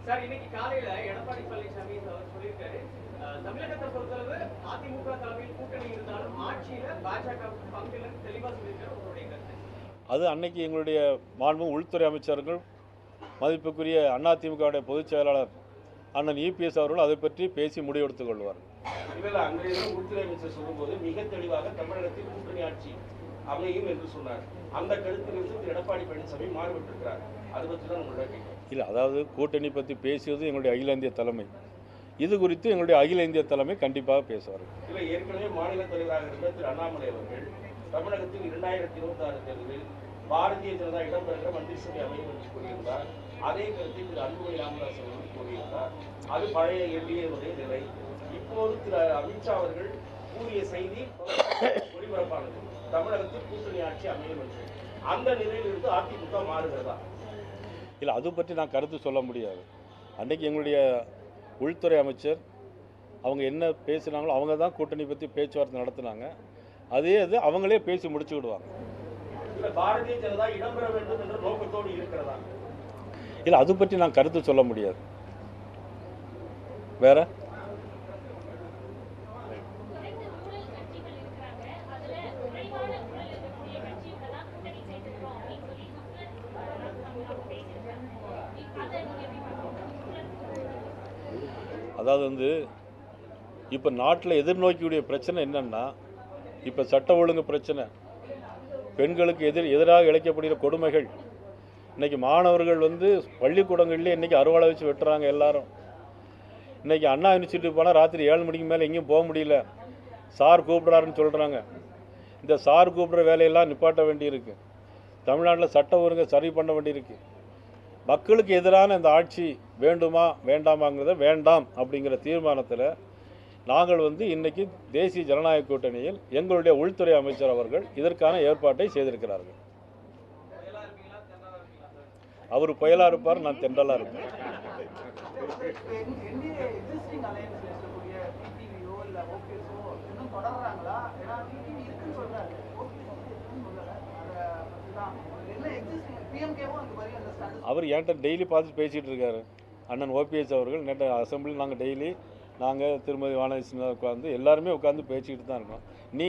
Sir, இன்னைக்கு காலையில எடப்பாடி பழனிசாமி அவர் சொல்லியிருக்காரு, தமிழகத்தை பொறுத்தளவு அதிமுக தலைமையில் கூட்டணி இருந்தாலும் ஆட்சியில பாஜக பங்கு இல்லைன்னு தெளிவா சொல்லியிருக்காரு. உங்களுடைய கருத்து? அது அன்னைக்கு எங்களுடைய மாண்பு உள்துறை அமைச்சர்கள் மதிப்புக்குரிய அதிமுகவுடைய பொதுச் செயலாளர் அண்ணன் இபிஎஸ் அவர்கள் அதை பற்றி பேசி முடிவெடுத்துக் கொள்வார்கள். இல்லை, அன்றைய உள்துறை அமைச்சர் சொல்லும்போது மிக தெளிவாக தமிழகத்தில் கூட்டணி ஆட்சி அமையும் என்று சொன்னார். அந்த கருத்திலிருந்து திரு எடப்பாடி பழனிசாமி மாறுபட்டிருக்கிறார். அதை பற்றி தான் உங்களோட கேட்கிறேன். இல்லை, அதாவது கூட்டணி பற்றி பேசியது எங்களுடைய அகில இந்திய தலைமை. இது குறித்து எங்களுடைய அகில இந்திய தலைமை கண்டிப்பாக பேசுவார்கள். இல்லை, ஏற்கனவே மாநில தலைவராக இருந்த திரு அண்ணாமலை அவர்கள் தமிழகத்தில் 2026 தேர்தலில் பாரதிய ஜனதா இடம்பெறுகிற மந்திரி சபை அமையும் என்று கூறியிருந்தார். அதே கருத்தை திரு அன்புமணி ராமதாஸ் அவர்கள் கூறியிருந்தார். அது பழைய என்டிஏவுடைய நிலை. இப்போது திரு அமித்ஷா அவர்கள் கூறிய செய்தி ஒளிபரப்பானது, தமிழகத்தில் கூட்டணி ஆட்சி அமையும் என்று. அந்த நிலையிலிருந்து அதிமுக மாறுகிறதா? இல்லை, அது பற்றி நான் கருத்து சொல்ல முடியாது. அன்றைக்கி எங்களுடைய உள்துறை அமைச்சர் அவங்க என்ன பேசினாங்களோ அவங்க தான் கூட்டணி பற்றி பேச்சுவார்த்தை நடத்தினாங்க. அதே இது அவங்களே பேசி முடிச்சு விடுவாங்க. இல்லை, பாரதிய ஜனதா இடம்பெற வேண்டும் என்ற நோக்கத்தோடு இருக்கிறதா? இல்லை, அது பற்றி நான் கருத்து சொல்ல முடியாது. வேற அதாவது இப்போ நாட்டில் எதிர்நோக்கியுடைய பிரச்சனை என்னென்னா, இப்போ சட்ட ஒழுங்கு பிரச்சனை, பெண்களுக்கு எதிராக இழைக்கப்படுகிற கொடுமைகள். இன்றைக்கி மாணவர்கள் பள்ளிக்கூடங்கள்லேயே இன்றைக்கி அறுவாளை வச்சு வெட்டுறாங்க எல்லாரும். இன்றைக்கி அண்ணா யூனிவர்சிட்டி போனால் ராத்திரி 7 மணிக்கு மேலே எங்கேயும் போக முடியல. சார் கூப்பிட்றாருன்னு சொல்கிறாங்க. இந்த சார் கூப்பிட்ற வேலையெல்லாம் நிப்பாட்ட வேண்டியிருக்கு. தமிழ்நாட்டில் சட்ட ஒழுங்கை சரி பண்ண வேண்டியிருக்கு. மக்களுக்கு எதிரான இந்த ஆட்சி வேண்டுமா வேண்டாமாங்கிறத வேண்டாம் அப்படிங்கிற தீர்மானத்தில் நாங்கள் இன்றைக்கி தேசிய ஜனநாயக கூட்டணியில் எங்களுடைய உள்துறை அமைச்சர் அவர்கள் இதற்கான ஏற்பாட்டை செய்திருக்கிறார்கள். அவர் புயலாக இருப்பார், நான் தென்றலாக இருப்பேன். அவர் என்கிட்ட டெய்லி பார்த்து பேசிகிட்டு இருக்காரு. அண்ணன் ஓபிஎஸ் அவர்கள் நேற்று அசம்பிளி நாங்கள் டெய்லி திருமதி வானதி சின்ன உட்காந்து எல்லாருமே உட்காந்து பேசிக்கிட்டு தான் இருக்கோம்.